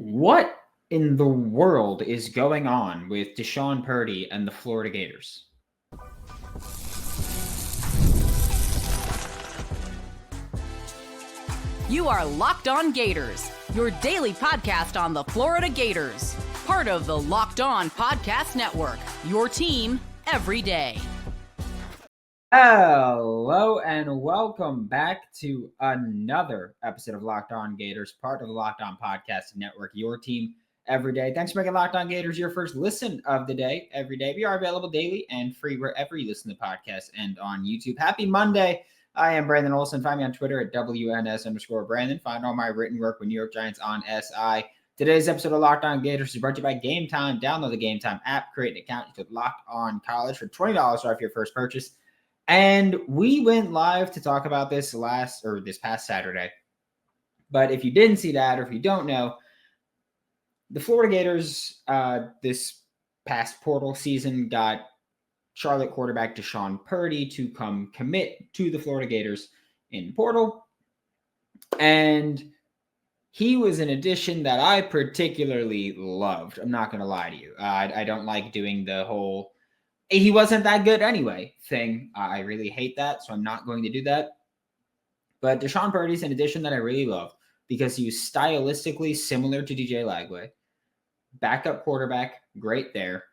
What in the world is going on with DeShawn Purdie and the Florida Gators? You are Locked On Gators, your daily podcast on the Florida Gators. Part of the Locked On Podcast Network, your team every day. Hello and welcome back to another episode of Locked On Gators, part of the Locked On Podcast Network, your team every day. Thanks for making Locked On Gators your first listen of the day every day. We are available daily and free wherever you listen to podcasts and on YouTube. Happy Monday. I am Brandon Olsen. Find me on Twitter at WNS_Brandon. Find all my written work with New York Giants on SI. Today's episode of Locked On Gators is brought to you by Game Time. Download the Game Time app, create an account. You could Locked On College for $20 off your first purchase. And we went live to talk about this past Saturday. But if you didn't see that, or if you don't know, the Florida Gators this past portal season got Charlotte quarterback DeShawn Purdie to come commit to the Florida Gators in portal. And he was an addition that I particularly loved. I'm not going to lie to you. I don't like doing the whole, he wasn't that good anyway thing. I really hate that, so I'm not going to do that. But DeShawn Purdie's an addition that I really love because he was stylistically similar to DJ Lagway. Backup quarterback, great there.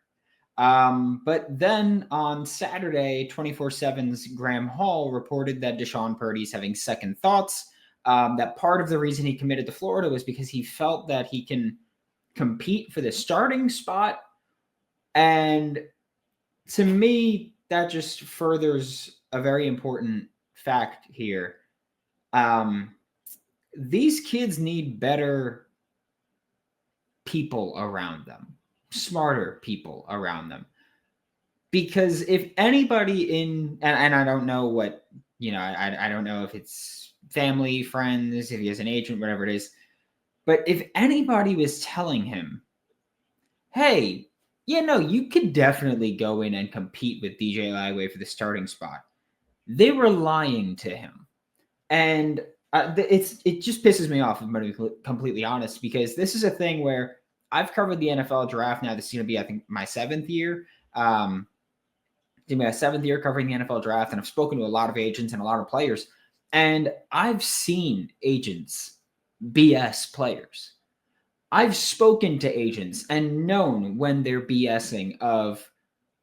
But then on Saturday, 24/7's Graham Hall reported that DeShawn Purdie's having second thoughts. That part of the reason he committed to Florida was because he felt that he can compete for the starting spot. And to me, that just furthers a very important fact here. These kids need better people around them. Smarter people around them, because if anybody and I don't know what, I don't know if it's family, friends, if he has an agent, whatever it is, but if anybody was telling him, hey, you could definitely go in and compete with DJ Lagway for the starting spot, they were lying to him. And it just pisses me off, if I'm going to be completely honest, because this is a thing where I've covered the NFL draft now. This is going to be, I think, my seventh year. My seventh year covering the NFL draft, and I've spoken to a lot of agents and a lot of players, and I've seen agents BS players. I've spoken to agents and known when they're BSing of,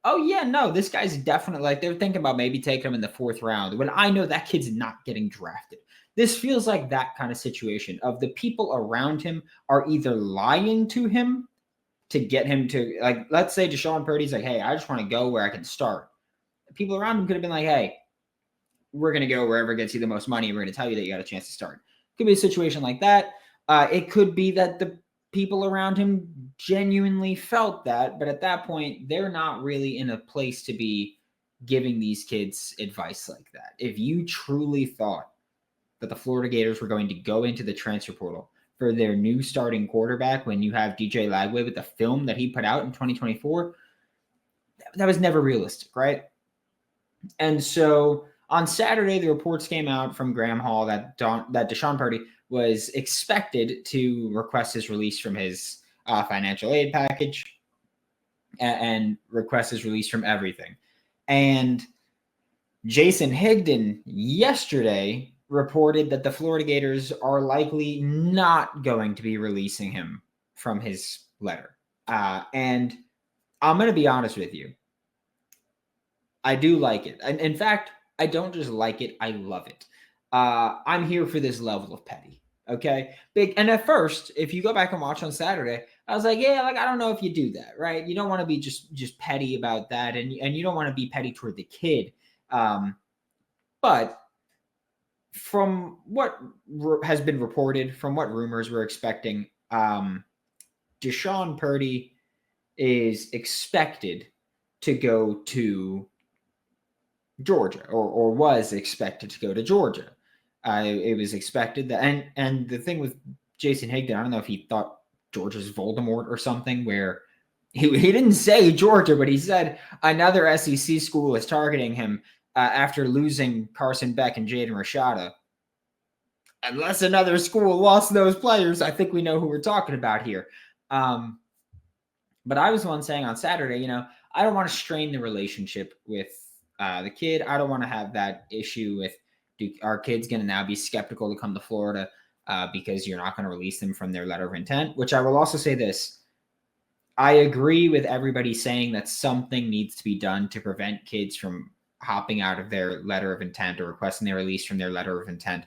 oh yeah, no, this guy's definitely, like, they're thinking about maybe taking him in the fourth round when I know that kid's not getting drafted. This feels like that kind of situation of the people around him are either lying to him to get him to, like, let's say DeShawn Purdie's like, hey, I just want to go where I can start. People around him could have been like, hey, we're going to go wherever gets you the most money. We're going to tell you that you got a chance to start. Could be a situation like that. It could be that the people around him genuinely felt that, but at that point, they're not really in a place to be giving these kids advice like that. If you truly thought that the Florida Gators were going to go into the transfer portal for their new starting quarterback when you have DJ Lagway with the film that he put out in 2024, that was never realistic, right? And so on Saturday, the reports came out from Graham Hall that DeShawn Purdie was expected to request his release from his financial aid package and request his release from everything. And Jason Higdon yesterday reported that the Florida Gators are likely not going to be releasing him from his letter. And I'm going to be honest with you. I do like it. And in fact, I don't just like it, I love it. I'm here for this level of petty. Okay. Big. And at first, if you go back and watch on Saturday, I was like, yeah, like, I don't know if you do that, right? You don't want to be just petty about that. And you don't want to be petty toward the kid. But from what has been reported, from what rumors we're expecting, DeShawn Purdie is expected to go to Georgia, or was expected to go to Georgia. It was expected that, and the thing with Jason Higdon, I don't know if he thought Georgia's Voldemort or something, where he didn't say Georgia, but he said another SEC school is targeting him after losing Carson Beck and Jaden Rashada. unless another school lost those players, I think we know who we're talking about here. But I was the one saying on Saturday, I don't want to strain the relationship with the kid. I don't want to have that issue with our kids going to now be skeptical to come to Florida because you're not going to release them from their letter of intent, which I will also say this. I agree with everybody saying that something needs to be done to prevent kids from hopping out of their letter of intent or requesting their release from their letter of intent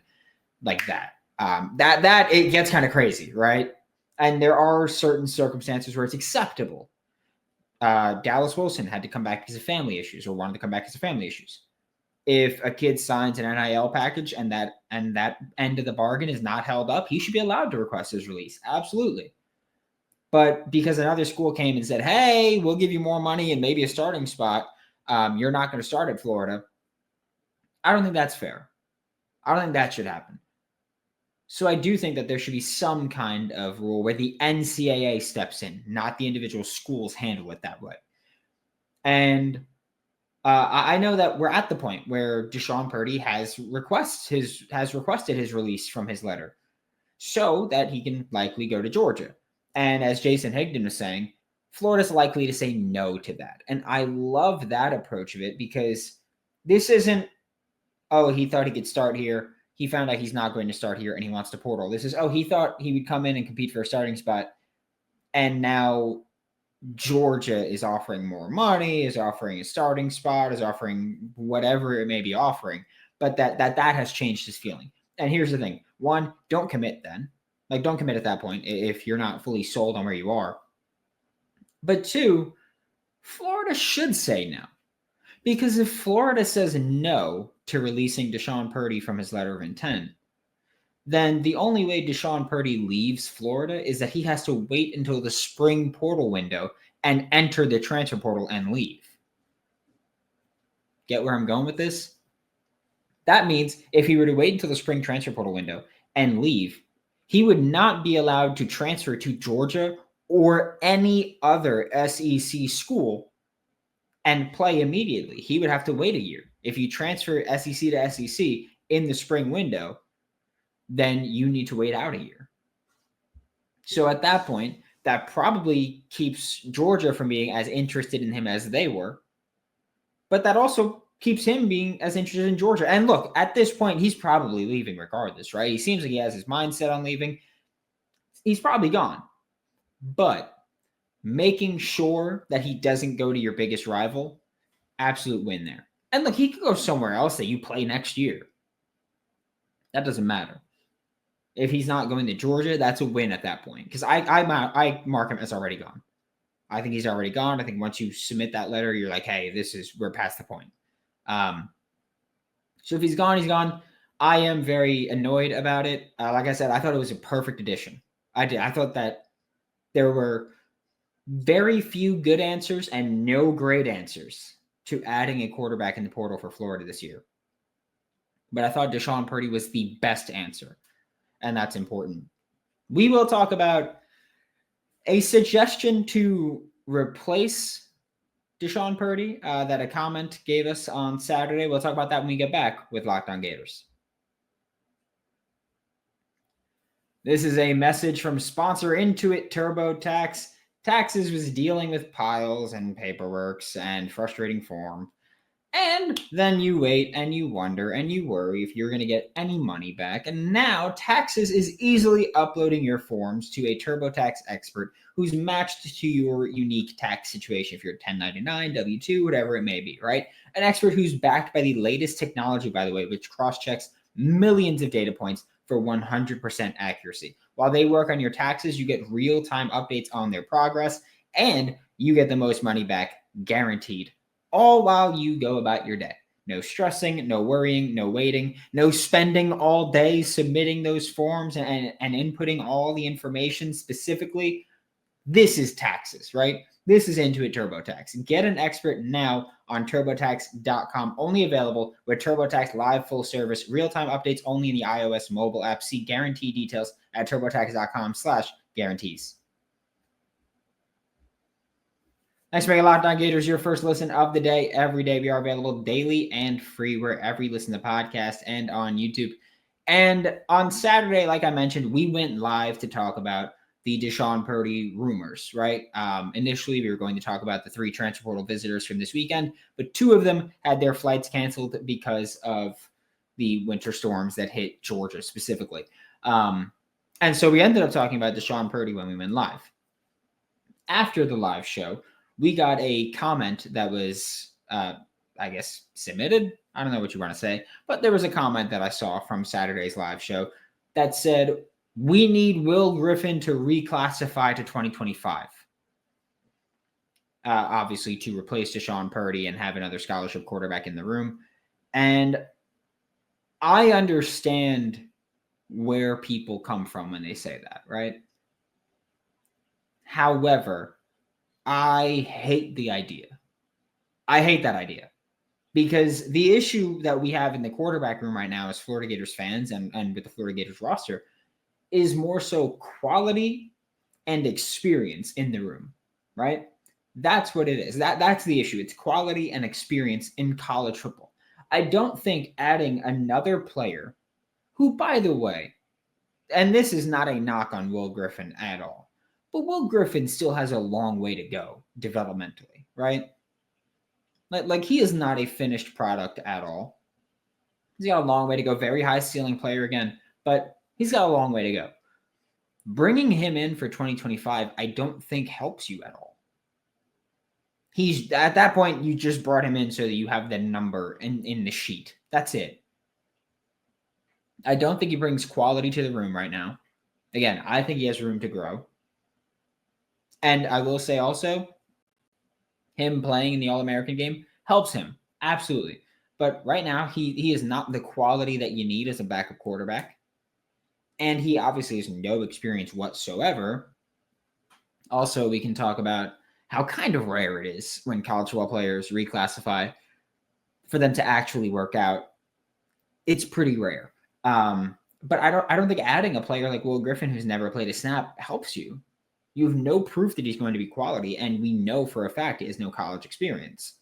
like that. That it gets kind of crazy, right? And there are certain circumstances where it's acceptable. Dallas Wilson had to come back because of family issues or wanted to come back because of family issues. If a kid signs an NIL package and that end of the bargain is not held up, he should be allowed to request his release. Absolutely. But because another school came and said, hey, we'll give you more money and maybe a starting spot, you're not going to start at Florida. I don't think that's fair. I don't think that should happen. So I do think that there should be some kind of rule where the NCAA steps in, not the individual schools handle it that way. And I know that we're at the point where DeShawn Purdie has requested his release from his letter so that he can likely go to Georgia. And as Jason Higdon was saying, Florida's likely to say no to that. And I love that approach of it because this isn't, oh, he thought he could start here. He found out he's not going to start here and he wants to portal. This is, oh, he thought he would come in and compete for a starting spot. And now Georgia is offering more money, is offering a starting spot, is offering whatever it may be offering. But that has changed his feeling. And here's the thing. One, don't commit then. Don't commit at that point if you're not fully sold on where you are. But two, Florida should say no. Because if Florida says no to releasing DeShawn Purdie from his letter of intent, then the only way DeShawn Purdie leaves Florida is that he has to wait until the spring portal window and enter the transfer portal and leave. Get where I'm going with this? That means if he were to wait until the spring transfer portal window and leave, he would not be allowed to transfer to Georgia or any other SEC school and play immediately. He would have to wait a year. If you transfer SEC to SEC in the spring window, then you need to wait out a year. So at that point, that probably keeps Georgia from being as interested in him as they were. But that also keeps him being as interested in Georgia. And look, at this point, he's probably leaving regardless, right? He seems like he has his mindset on leaving. He's probably gone. But making sure that he doesn't go to your biggest rival, absolute win there. And look, he could go somewhere else that you play next year. That doesn't matter. If he's not going to Georgia, that's a win at that point. Because I mark him as already gone. I think he's already gone. I think once you submit that letter, you're like, hey, we're past the point. So if he's gone, he's gone. I am very annoyed about it. Like I said, I thought it was a perfect addition. I did. I thought that there were very few good answers and no great answers to adding a quarterback in the portal for Florida this year. But I thought DeShawn Purdie was the best answer, and that's important. We will talk about a suggestion to replace DeShawn Purdie that a comment gave us on Saturday. We'll talk about that when we get back with Locked On Gators. This is a message from sponsor Intuit TurboTax. Taxes was dealing with piles and paperworks and frustrating forms. And then you wait and you wonder and you worry if you're going to get any money back. And now Taxes is easily uploading your forms to a TurboTax expert who's matched to your unique tax situation. If you're 1099, W-2, whatever it may be, right? An expert who's backed by the latest technology, by the way, which cross-checks millions of data points for 100% accuracy. While they work on your taxes, you get real-time updates on their progress, and you get the most money back guaranteed, all while you go about your day. No stressing, no worrying, no waiting, no spending all day submitting those forms and inputting all the information specifically. This is Taxes, right? This is Intuit TurboTax. Get an expert now on TurboTax.com. Only available with TurboTax Live full service. Real-time updates only in the iOS mobile app. See guarantee details at TurboTax.com/guarantees. Thanks for making Locked On Gators your first listen of the day. Every day we are available daily and free wherever you listen to podcasts and on YouTube. And on Saturday, like I mentioned, we went live to talk about the DeShawn Purdie rumors, right? Initially, we were going to talk about the 3 transfer portal visitors from this weekend, but 2 of them had their flights canceled because of the winter storms that hit Georgia specifically. And so we ended up talking about DeShawn Purdie when we went live. After the live show, we got a comment that was, I guess, submitted. I don't know what you want to say, but there was a comment that I saw from Saturday's live show that said, "We need Will Griffin to reclassify to 2025." Obviously, to replace DeShawn Purdie and have another scholarship quarterback in the room. And I understand where people come from when they say that, right? However, I hate the idea. I hate that idea. Because the issue that we have in the quarterback room right now as Florida Gators fans and with the Florida Gators roster is more so quality and experience in the room, right? That's what it is. That's the issue. It's quality and experience in college football. I don't think adding another player who, by the way, and this is not a knock on Will Griffin at all, but Will Griffin still has a long way to go developmentally, right? Like he is not a finished product at all. He's got a long way to go. Very high ceiling player again, but he's got a long way to go. Bringing him in for 2025, I don't think helps you at all. He's at that point, you just brought him in so that you have the number in the sheet. That's it. I don't think he brings quality to the room right now. Again, I think he has room to grow. And I will say also, him playing in the All-American game helps him. Absolutely. But right now, he is not the quality that you need as a backup quarterback. And he obviously has no experience whatsoever. Also, we can talk about how kind of rare it is when college football players reclassify for them to actually work out. It's pretty rare. But I don't think adding a player like Will Griffin, who's never played a snap, helps you. You have no proof that he's going to be quality, and we know for a fact he has no college experience.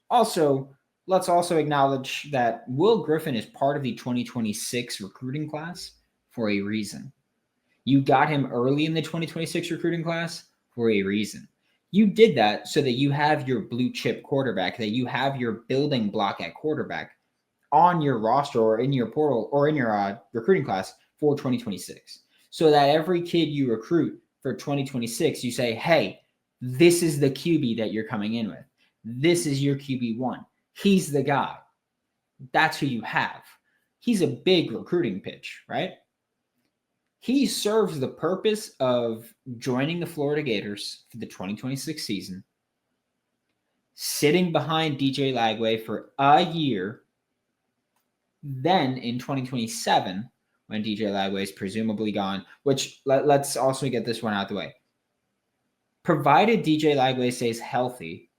Also, let's also acknowledge that Will Griffin is part of the 2026 recruiting class for a reason. You got him early in the 2026 recruiting class for a reason. You did that so that you have your blue chip quarterback, that you have your building block at quarterback on your roster or in your portal or in your recruiting class for 2026. So that every kid you recruit for 2026, you say, hey, this is the QB that you're coming in with. This is your QB1. He's the guy. That's who you have. He's a big recruiting pitch, right? He serves the purpose of joining the Florida Gators for the 2026 season, sitting behind DJ Lagway for a year. Then in 2027, when DJ Lagway is presumably gone, which let's also get this one out the way. Provided DJ Lagway stays healthy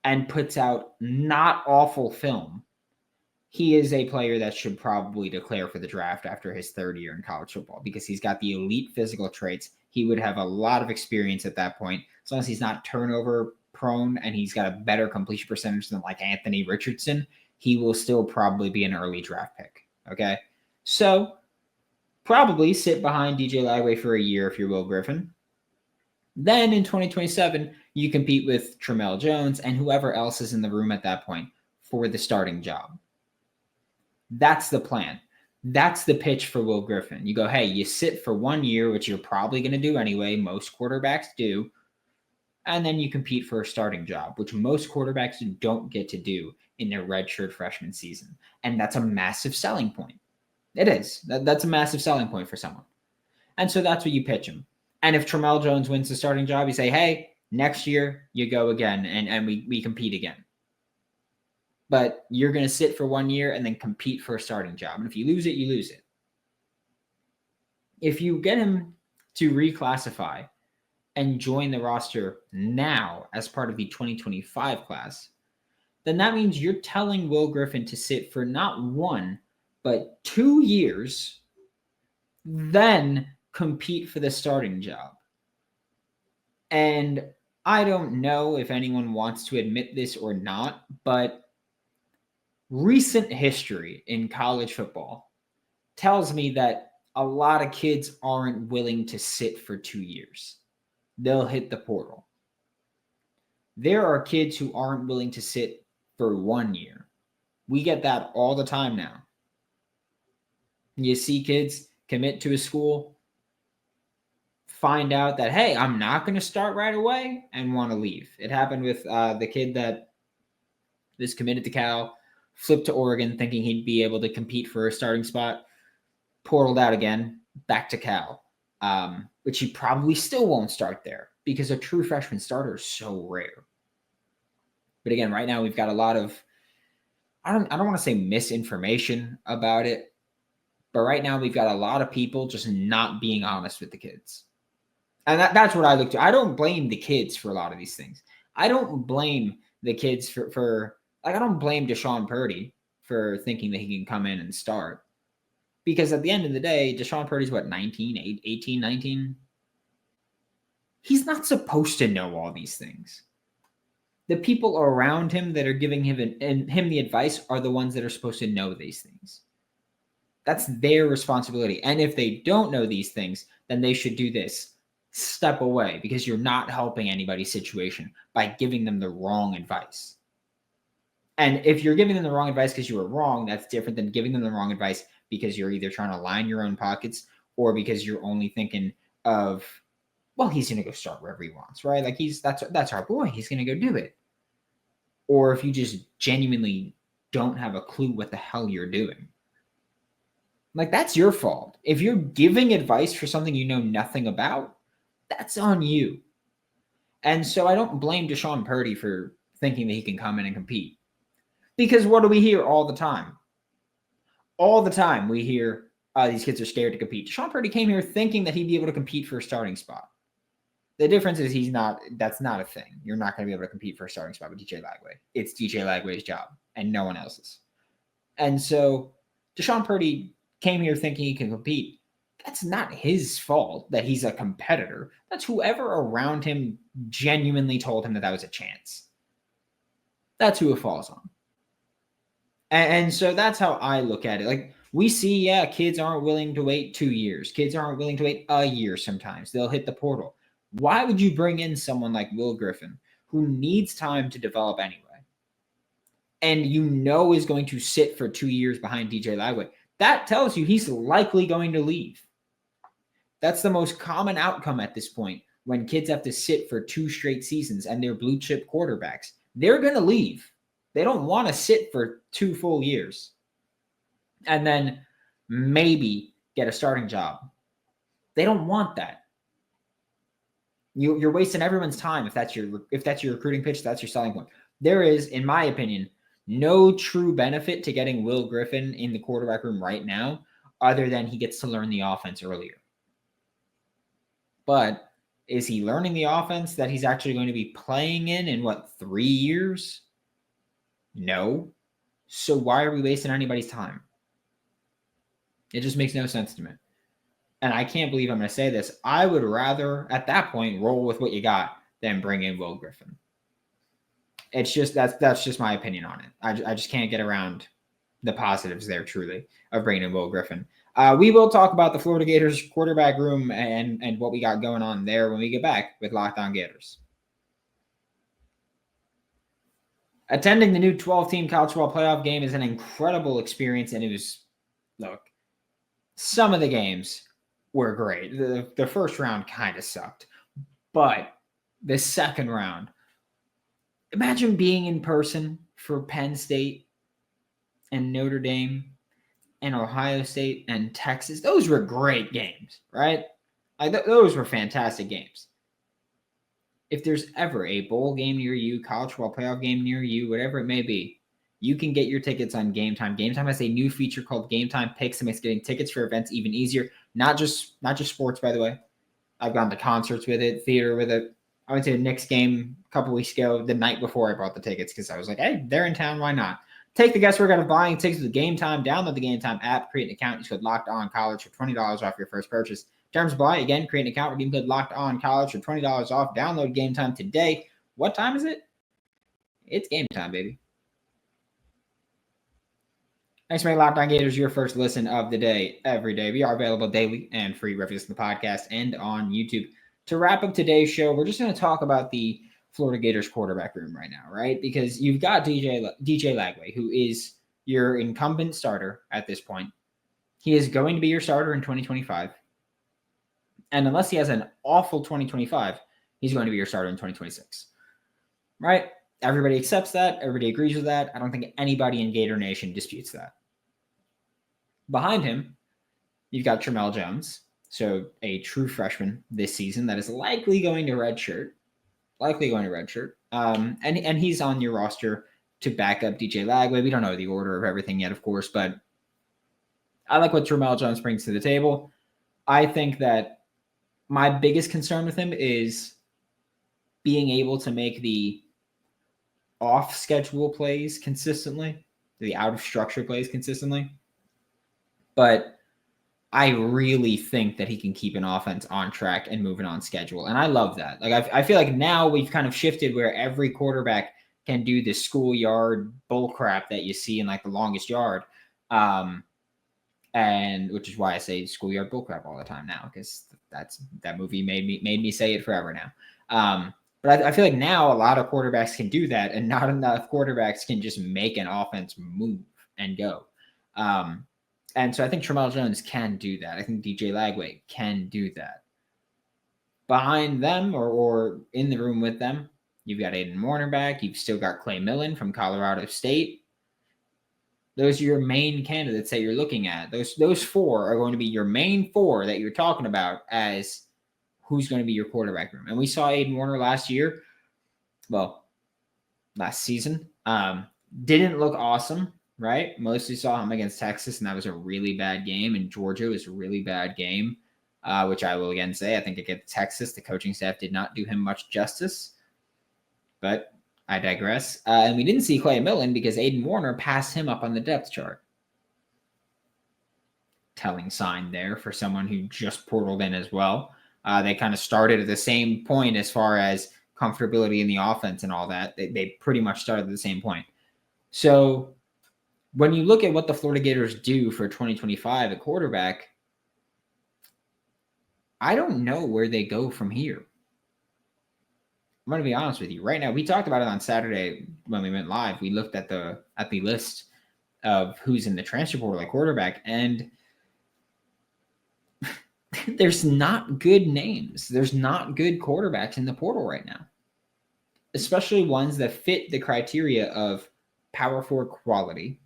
and puts out not awful film, he is a player that should probably declare for the draft after his third year in college football because he's got the elite physical traits. He would have a lot of experience at that point, as long as he's not turnover prone and he's got a better completion percentage than like Anthony Richardson. He will still probably be an early draft pick. Okay. So probably sit behind DJ Lagway for a year if you're Will Griffin. Then in 2027, you compete with Tramell Jones and whoever else is in the room at that point for the starting job. That's the plan. That's the pitch for Will Griffin. You go, hey, you sit for 1 year, which you're probably going to do anyway. Most quarterbacks do. And then you compete for a starting job, which most quarterbacks don't get to do in their redshirt freshman season. And that's a massive selling point. It is. That's a massive selling point for someone. And so that's what you pitch him. And if Tramell Jones wins the starting job, you say, hey, next year you go again and we compete again. But you're going to sit for 1 year and then compete for a starting job. And if you lose it, you lose it. If you get him to reclassify and join the roster now as part of the 2025 class, then that means you're telling Will Griffin to sit for not 1, but 2 years, then compete for the starting job. And I don't know if anyone wants to admit this or not, but recent history in college football tells me that a lot of kids aren't willing to sit for 2 years. They'll hit the portal. There are kids who aren't willing to sit for 1 year. We get that all the time now. You see kids commit to a school, find out that, hey, I'm not going to start right away, and want to leave. It happened with the kid that was committed to Cal, flipped to Oregon thinking he'd be able to compete for a starting spot, portaled out again, back to Cal, which he probably still won't start there because a true freshman starter is so rare. But again, right now we've got a lot of, I don't want to say misinformation about it, but right now we've got a lot of people just not being honest with the kids. And that's what I look to. I don't blame the kids for a lot of these things. I don't blame the kids for I don't blame DeShawn Purdie for thinking that he can come in and start. Because at the end of the day, DeShawn Purdie's what, 19, 18, 19? He's not supposed to know all these things. The people around him that are giving him the advice are the ones that are supposed to know these things. That's their responsibility. And if they don't know these things, then they should do this. Step away, because you're not helping anybody's situation by giving them the wrong advice. And if you're giving them the wrong advice because you were wrong, that's different than giving them the wrong advice because you're either trying to line your own pockets or because you're only thinking of, well, he's going to go start wherever he wants, right? Like that's our boy. He's going to go do it. Or if you just genuinely don't have a clue what the hell you're doing. Like, that's your fault. If you're giving advice for something you know nothing about, that's on you. And so I don't blame DeShawn Purdie for thinking that he can come in and compete. Because what do we hear all the time? All the time we hear these kids are scared to compete. DeShawn Purdie came here thinking that he'd be able to compete for a starting spot. The difference is that's not a thing. You're not going to be able to compete for a starting spot with DJ Lagway. It's DJ Lagway's job and no one else's. And so DeShawn Purdie came here thinking he can compete. That's not his fault that he's a competitor. That's whoever around him genuinely told him that was a chance. That's who it falls on. And so that's how I look at it. Like, we see, kids aren't willing to wait 2 years. Kids aren't willing to wait a year sometimes. They'll hit the portal. Why would you bring in someone like Will Griffin, who needs time to develop anyway, and is going to sit for 2 years behind DJ Lagway? That tells you he's likely going to leave. That's the most common outcome at this point when kids have to sit for 2 straight seasons and they're blue chip quarterbacks. They're going to leave. They don't want to sit for 2 full years and then maybe get a starting job. They don't want that. You're wasting everyone's time if that's your recruiting pitch, that's your selling point. There is, in my opinion, no true benefit to getting Will Griffin in the quarterback room right now other than he gets to learn the offense earlier. But is he learning the offense that he's actually going to be playing in 3 years? No. So why are we wasting anybody's time? It just makes no sense to me. And I can't believe I'm going to say this. I would rather, at that point, roll with what you got than bring in Will Griffin. It's just, that's just my opinion on it. I just can't get around the positives there, truly, of bringing in Will Griffin. We will talk about the Florida Gators quarterback room and what we got going on there when we get back with Locked On Gators. Attending the new 12-team college football playoff game is an incredible experience, and it was, look, some of the games were great. The first round kind of sucked, but the second round, imagine being in person for Penn State and Notre Dame and Ohio State and Texas. Those were great games, right? Those were fantastic games. If there's ever a bowl game near you, college football playoff game near you, whatever it may be, you can get your tickets on Game Time. Game Time has a new feature called Game Time Picks and makes getting tickets for events even easier. Not just sports, by the way. I've gone to concerts with it, theater with it. I went to a Knicks game a couple weeks ago, the night before I bought the tickets, because I was like, hey, they're in town, why not? Take the guesswork out of buying tickets with Game Time. Download the Game Time app, create an account, use code Locked On College for $20 off your first purchase. Terms apply. Again, create an account, redeem code Locked On College for $20 off. Download Game Time today. What time is it? It's game time, baby. Thanks for making Locked On Gators your first listen of the day every day. We are available daily and free wherever you listen to the podcast and on YouTube. To wrap up today's show, we're just going to talk about the Florida Gators quarterback room right now, right? Because you've got DJ Lagway, who is your incumbent starter at this point. He is going to be your starter in 2025. And unless he has an awful 2025, he's going to be your starter in 2026, right? Everybody accepts that. Everybody agrees with that. I don't think anybody in Gator Nation disputes that. Behind him, you've got Tramell Jones, so a true freshman this season that is likely going to redshirt. And he's on your roster to back up DJ Lagway. We don't know the order of everything yet, of course, but I like what Tramell Jones brings to the table. I think that my biggest concern with him is being able to make the off-schedule plays consistently, the out-of-structure plays consistently. But I really think that he can keep an offense on track and moving on schedule. And I love that. Like, I feel like now we've kind of shifted where every quarterback can do this schoolyard bull crap that you see in like the longest yard. And which is why I say schoolyard bullcrap all the time now, because that movie made me say it forever now. But I feel like now a lot of quarterbacks can do that, and not enough quarterbacks can just make an offense move and go. And so I think Tramell Jones can do that. I think DJ Lagway can do that. Behind them or in the room with them, you've got Aidan Warner back. You've still got Clay Millen from Colorado State. Those are your main candidates that you're looking at. Those four are going to be your main four that you're talking about as who's going to be your quarterback room. And we saw Aidan Warner last season. Didn't look awesome, right? Mostly saw him against Texas, and that was a really bad game. And Georgia was a really bad game, which I will again say, I think against Texas, the coaching staff did not do him much justice. But I digress. And we didn't see Clay Millen because Aidan Warner passed him up on the depth chart. Telling sign there for someone who just portaled in as well. They kind of started at the same point as far as comfortability in the offense and all that. They pretty much started at the same point. So when you look at what the Florida Gators do for 2025 at quarterback, I don't know where they go from here. I'm going to be honest with you. Right now, we talked about it on Saturday when we went live. We looked at the list of who's in the transfer portal at quarterback, and there's not good names. There's not good quarterbacks in the portal right now, especially ones that fit the criteria of Power 4 quality,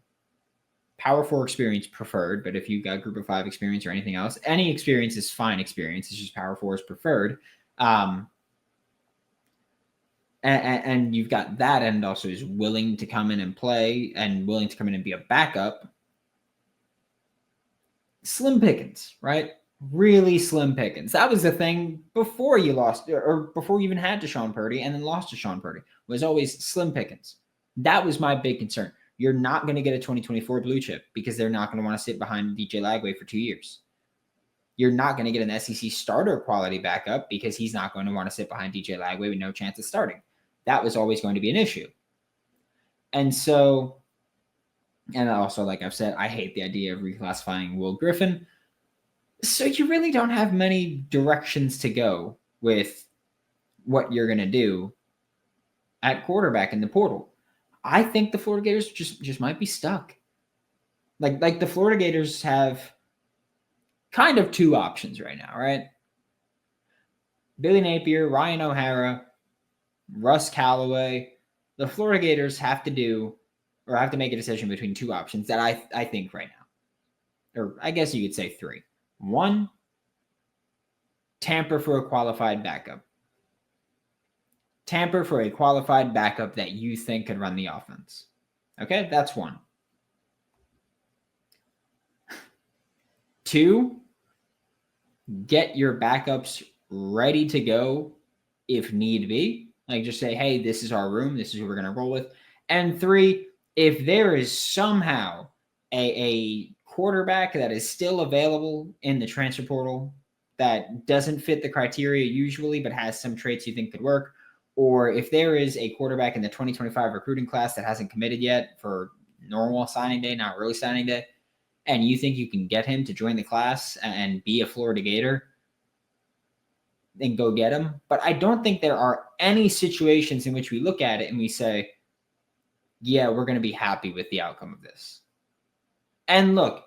Power 4 experience preferred, but if you've got Group of 5 experience or anything else, any experience is fine experience. It's just Power 4 is preferred. And you've got that, and also is willing to come in and play and willing to come in and be a backup. Slim pickings, right? Really slim pickings. That was the thing before you lost, or before you even had DeShawn Purdie and then lost DeShawn Purdie, was always slim pickings. That was my big concern. You're not going to get a 2024 blue chip because they're not going to want to sit behind DJ Lagway for 2 years. You're not going to get an SEC starter quality backup because he's not going to want to sit behind DJ Lagway with no chance of starting. That was always going to be an issue. And so, and also, like I've said, I hate the idea of reclassifying Will Griffin. So you really don't have many directions to go with what you're going to do at quarterback in the portal. I think the Florida Gators just might be stuck. Like the Florida Gators have kind of two options right now, right? Billy Napier, Ryan O'Hara, Russ Callaway. The Florida Gators have to make a decision between two options that I think right now. Or I guess you could say three. One, tamper for a qualified backup. Tamper for a qualified backup that you think could run the offense. Okay, that's one. Two, get your backups ready to go if need be. Like just say, hey, this is our room. This is who we're going to roll with. And three, if there is somehow a quarterback that is still available in the transfer portal that doesn't fit the criteria usually, but has some traits you think could work, or if there is a quarterback in the 2025 recruiting class that hasn't committed yet for normal signing day, not early signing day, and you think you can get him to join the class and be a Florida Gator, then go get him. But I don't think there are any situations in which we look at it and we say, yeah, we're going to be happy with the outcome of this. And look,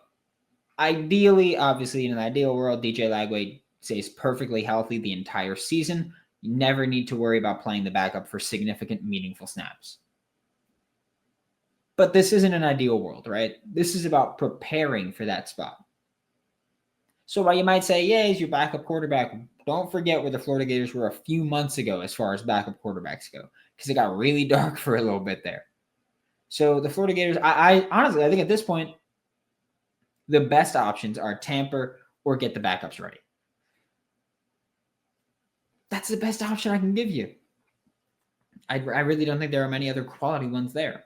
ideally, obviously, in an ideal world, DJ Lagway stays perfectly healthy the entire season. You never need to worry about playing the backup for significant, meaningful snaps. But this isn't an ideal world, right? This is about preparing for that spot. So while you might say, yeah, he's your backup quarterback, don't forget where the Florida Gators were a few months ago as far as backup quarterbacks go, because it got really dark for a little bit there. So the Florida Gators, I honestly, I think at this point, the best options are tamper or get the backups ready. That's the best option I can give you. I really don't think there are many other quality ones there,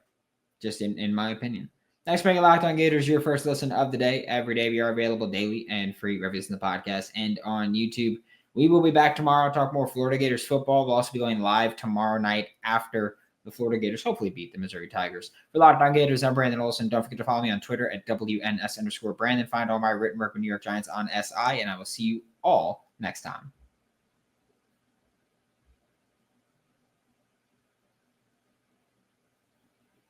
just in my opinion. Thanks for making Locked On Gators your first listen of the day. Every day we are available daily and free wherever you listen to the podcast and on YouTube. We will be back tomorrow to talk more Florida Gators football. We'll also be going live tomorrow night after the Florida Gators hopefully beat the Missouri Tigers. For Locked On Gators, I'm Brandon Olsen. Don't forget to follow me on Twitter at WNS_Brandon. Find all my written work with New York Giants on SI, and I will see you all next time.